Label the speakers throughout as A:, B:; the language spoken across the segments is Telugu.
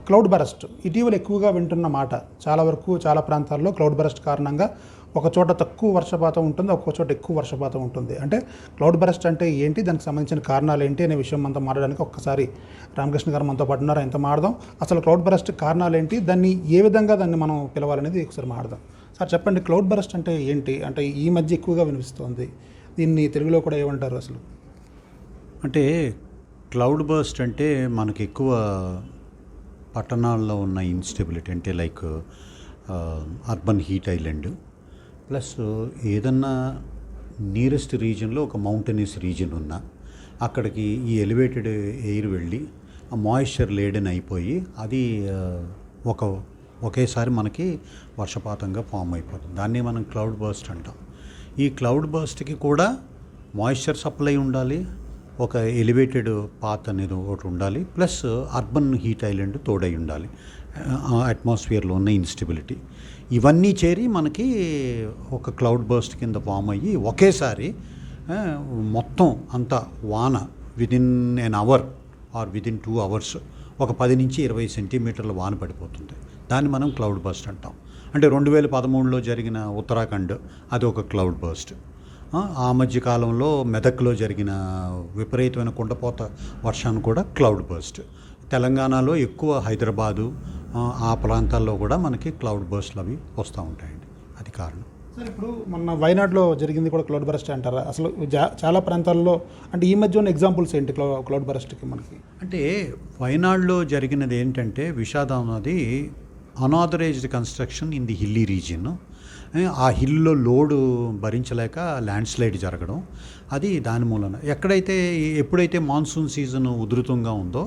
A: క్లౌడ్ బరస్ట్ ఇటీవల ఎక్కువగా వింటున్న మాట. చాలా వరకు చాలా ప్రాంతాల్లో క్లౌడ్ బరస్ట్ కారణంగా ఒక చోట తక్కువ వర్షపాతం ఉంటుంది, ఒక్కో చోట ఎక్కువ వర్షపాతం ఉంటుంది. అంటే క్లౌడ్ బరస్ట్ అంటే ఏంటి, దానికి సంబంధించిన కారణాలు ఏంటి అనే విషయం మనతో మాట్లాడడానికి ఒక్కసారి రామకృష్ణ గారు మనతో పాటు ఉన్నారు. ఆయనతో మాట్లాడదాం. అసలు క్లౌడ్ బరస్ట్ కారణాలు ఏంటి, దాన్ని ఏ విధంగా దాన్ని మనం పిలవాలనేది ఒకసారి మాట్లాడదాం. సార్ చెప్పండి, క్లౌడ్ బరస్ట్ అంటే ఏంటి? అంటే ఈ మధ్య ఎక్కువగా వినిపిస్తుంది, దీన్ని తెలుగులో కూడా ఏమంటారు అసలు?
B: అంటే క్లౌడ్ బర్స్ట్ అంటే మనకి ఎక్కువ పట్టణాల్లో ఉన్న ఇన్స్టెబిలిటీ, అంటే like urban heat island plus ఏదన్నా నియరెస్ట్ రీజన్లో ఒక మౌంటైనస్ రీజన్ ఉన్నా అక్కడికి ఈ ఎలివేటెడ్ ఎయిర్ వెళ్ళి ఆ మాయిశ్చర్ లేడెన్ అయిపోయి అది ఒకేసారి మనకి వర్షపాతంగా ఫామ్ అయిపోతుంది. దాన్ని మనం క్లౌడ్ బర్స్ట్ అంటాం. ఈ క్లౌడ్ బర్స్ట్కి కూడా మాయిశ్చర్ సప్లై ఉండాలి, ఒక ఎలివేటెడ్ పాత్ అనేది ఒకటి ఉండాలి, ప్లస్ అర్బన్ హీట్ ఐలాండ్ తోడై ఉండాలి, అట్మాస్ఫియర్లో ఉన్న ఇన్స్టెబిలిటీ ఇవన్నీ చేరి మనకి ఒక క్లౌడ్ బర్స్ట్ కింద ఫామ్ అయ్యి ఒకేసారి మొత్తం అంతా వాన within an hour or within 2 hours ఒక 10 నుంచి 20 సెంటీమీటర్ల వాన పడిపోతుంది. దాన్ని మనం క్లౌడ్ బర్స్ట్ అంటాం. అంటే 2013లో జరిగిన ఉత్తరాఖండ్ అది ఒక క్లౌడ్ బర్స్ట్. ఆ మధ్య కాలంలో మెదక్లో జరిగిన విపరీతమైన కుండపోత వర్షాన్ని కూడా క్లౌడ్ బర్స్ట్. తెలంగాణలో ఎక్కువ హైదరాబాదు ఆ ప్రాంతాల్లో కూడా మనకి క్లౌడ్ బర్స్ట్లు అవి వస్తూ ఉంటాయండి. అది కారణం.
A: సార్ ఇప్పుడు మొన్న వైనాడ్లో జరిగింది కూడా క్లౌడ్ బరస్ట్ అంటారా? అసలు చాలా ప్రాంతాల్లో అంటే ఈ మధ్య ఉన్న ఎగ్జాంపుల్స్ ఏంటి క్లౌడ్ బరస్ట్కి మనకి?
B: అంటే వైనాడ్లో జరిగినది ఏంటంటే విషాదం అన్నది unauthorised construction in the hilly region. ఆ హిల్లో లోడు భరించలేక ల్యాండ్ స్లైడ్ జరగడం, అది దాని మూలన ఎప్పుడైతే మాన్సూన్ సీజన్ ఉధృతంగా ఉందో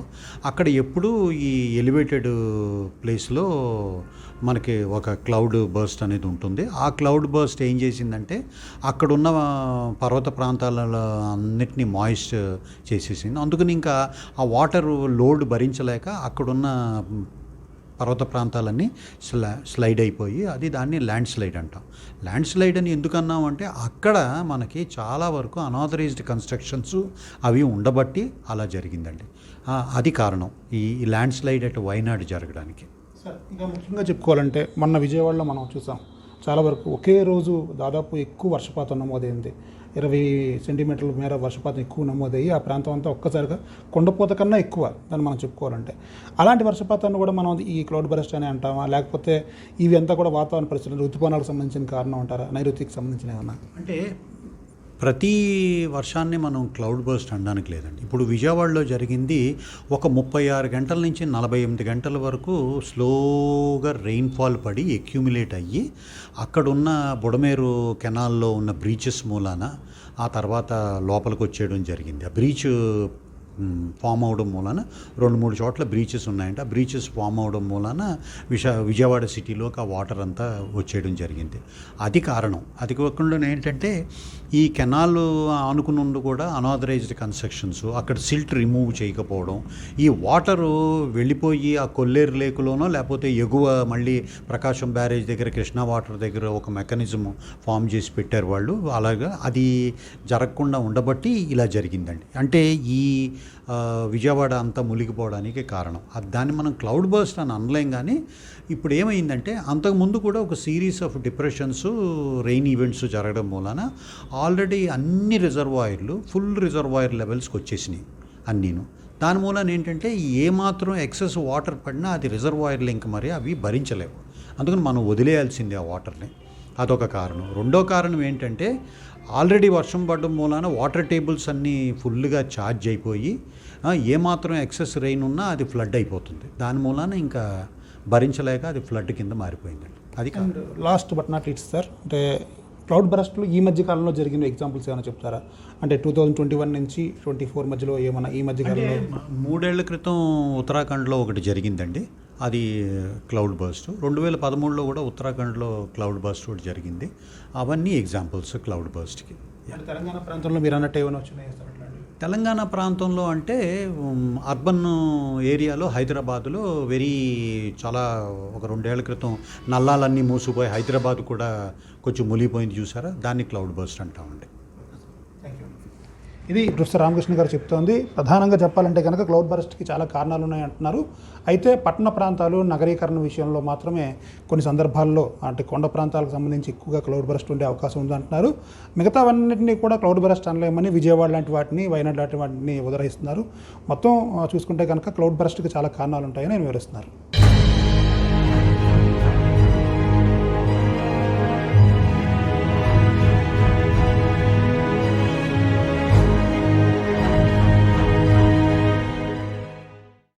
B: అక్కడ ఎప్పుడూ ఈ ఎలివేటెడ్ ప్లేస్లో మనకి ఒక క్లౌడ్ బర్స్ట్ అనేది ఉంటుంది. ఆ క్లౌడ్ బర్స్ట్ ఏం చేసిందంటే అక్కడున్న పర్వత ప్రాంతాలలో అన్నిటినీ మాయిస్ట్ చేసేసింది. అందుకని ఇంకా ఆ వాటర్ లోడ్ భరించలేక అక్కడున్న పర్వత ప్రాంతాలన్నీ స్లైడ్ అయిపోయి అది దాన్ని ల్యాండ్ స్లైడ్ అంటాం. ల్యాండ్ స్లైడ్ అని ఎందుకన్నాం అంటే అక్కడ మనకి చాలా వరకు అనాథరైజ్డ్ కన్స్ట్రక్షన్స్ అవి ఉండబట్టి అలా జరిగిందండి. అది కారణం ఈ ల్యాండ్ స్లైడ్ అటు వైనాడ్ జరగడానికి.
A: సార్ ఇంకా ముఖ్యంగా చెప్పుకోవాలంటే మొన్న విజయవాడలో మనం చూసాం, చాలా వరకు ఒకే రోజు దాదాపు ఎక్కువ వర్షపాతం నమోదైంది. 20 సెంటీమీటర్ల మేర వర్షపాతం ఎక్కువ నమోదయ్యి ఆ ప్రాంతం అంతా ఒక్కసారిగా కొండపోత కన్నా ఎక్కువ దాన్ని మనం చెప్పుకోవాలంటే. అలాంటి వర్షపాతాన్ని కూడా మనం ఈ క్లౌడ్ బరస్ట్ అని అంటామా, లేకపోతే ఇవి అంతా కూడా వాతావరణ పరిస్థితులు ఋతుపవనాలకు సంబంధించిన కారణం అంటారా, నైరుతికి సంబంధించిన ఏమన్నా?
B: అంటే ప్రతి వర్షాన్ని మనం క్లౌడ్ బర్స్ట్ అనడానికి లేదండి. ఇప్పుడు విజయవాడలో జరిగింది ఒక 36 గంటల నుంచి 48 గంటల వరకు స్లోగా రెయిన్ఫాల్ పడి అక్యూములేట్ అయ్యి అక్కడున్న బుడమేరు కెనాల్లో ఉన్న బ్రీచెస్ మూలాన ఆ తర్వాత లోపలికి వచ్చేయడం జరిగింది. ఆ బ్రీచ్ ఫామ్ అవడం మూలాన 2-3 చోట్ల బ్రీచెస్ ఉన్నాయంటే ఆ బ్రీచెస్ ఫామ్ అవడం మూలాన విజయవాడ సిటీలోకి ఆ వాటర్ అంతా వచ్చేయడం జరిగింది. అది కారణం. అది కాకుండా ఏంటంటే ఈ కెనాల్ ఆనుకుని కూడా అనాథరైజ్డ్ కన్స్ట్రక్షన్స్, అక్కడ సిల్ట్ రిమూవ్ చేయకపోవడం, ఈ వాటరు వెళ్ళిపోయి ఆ కొల్లేరు లేకులోనో లేకపోతే ఎగువ మళ్ళీ ప్రకాశం బ్యారేజ్ దగ్గర కృష్ణా వాటర్ దగ్గర ఒక మెకానిజం ఫామ్ చేసి పెట్టారు వాళ్ళు. అలాగా అది జరగకుండా ఉండబట్టి ఇలా జరిగిందండి. అంటే ఈ విజయవాడ అంతా మునిగిపోవడానికి కారణం దాన్ని మనం క్లౌడ్ బర్స్ట్ అని అనలేం. కానీ ఇప్పుడు ఏమైందంటే అంతకుముందు కూడా ఒక series of depressions, rain events జరగడం మూలన ఆల్రెడీ అన్ని రిజర్వాయర్లు ఫుల్ రిజర్వాయర్ లెవెల్స్కి వచ్చేసినాయి అన్నీను. దాని మూలన ఏంటంటే ఏమాత్రం ఎక్సెస్ వాటర్ పడినా అది రిజర్వాయర్లు ఇంక మరి అవి భరించలేవు. అందుకని మనం వదిలేయాల్సిందే ఆ వాటర్ని. అదొక కారణం. రెండో కారణం ఏంటంటే ఆల్రెడీ వర్షం పడడం మూలాన వాటర్ టేబుల్స్ అన్నీ ఫుల్గా ఛార్జ్ అయిపోయి ఏమాత్రం ఎక్సెస్ రెయిన్ ఉన్నా అది ఫ్లడ్ అయిపోతుంది. దాని మూలాన ఇంకా భరించలేక అది ఫ్లడ్ కింద మారిపోయిందండి. అది
A: last but not least sir, అంటే క్లౌడ్ బరస్ట్లు ఈ మధ్య కాలంలో జరిగిన ఎగ్జాంపుల్స్ ఏమైనా చెప్తారా? అంటే 2021 నుంచి 2024 మధ్యలో ఏమైనా ఈ మధ్య కాలంలో?
B: 3 ఏళ్ల క్రితం ఉత్తరాఖండ్లో ఒకటి జరిగిందండి, అది క్లౌడ్ బర్స్ట్. 2013లో కూడా ఉత్తరాఖండ్లో క్లౌడ్ బర్స్ట్ కూడా జరిగింది. అవన్నీ ఎగ్జాంపుల్స్ క్లౌడ్ బర్స్ట్కి.
A: తెలంగాణ ప్రాంతంలో మీరు అన్నట్టు ఏమైనా వచ్చినాయి సార్?
B: తెలంగాణ ప్రాంతంలో అంటే అర్బన్ ఏరియాలో హైదరాబాదులో చాలా ఒక 2 ఏళ్ల క్రితం నల్లాలన్నీ మూసిపోయి హైదరాబాద్ కూడా కొంచెం మునిగిపోయింది చూసారా, దాన్ని క్లౌడ్ బర్స్ట్ అంటామండి.
A: ఇది ప్రొఫెసర్ రామకృష్ణ గారు చెప్తోంది. ప్రధానంగా చెప్పాలంటే కనుక క్లౌడ్ బరస్ట్కి చాలా కారణాలు ఉన్నాయి అంటున్నారు. అయితే పట్టణ ప్రాంతాలు నగరీకరణ విషయంలో మాత్రమే కొన్ని సందర్భాల్లో అంటే కొండ ప్రాంతాలకు సంబంధించి ఎక్కువగా క్లౌడ్ బరస్ట్ ఉండే అవకాశం ఉంది అంటున్నారు. మిగతావన్నింటినీ కూడా క్లౌడ్ బరస్ట్ అనలేమని విజయవాడ లాంటి వాటిని, వయనాడ్ లాంటి వాటిని ఉదహరిస్తున్నారు. మొత్తం చూసుకుంటే కనుక క్లౌడ్ బరస్ట్కి చాలా కారణాలు ఉంటాయని వివరిస్తున్నారు.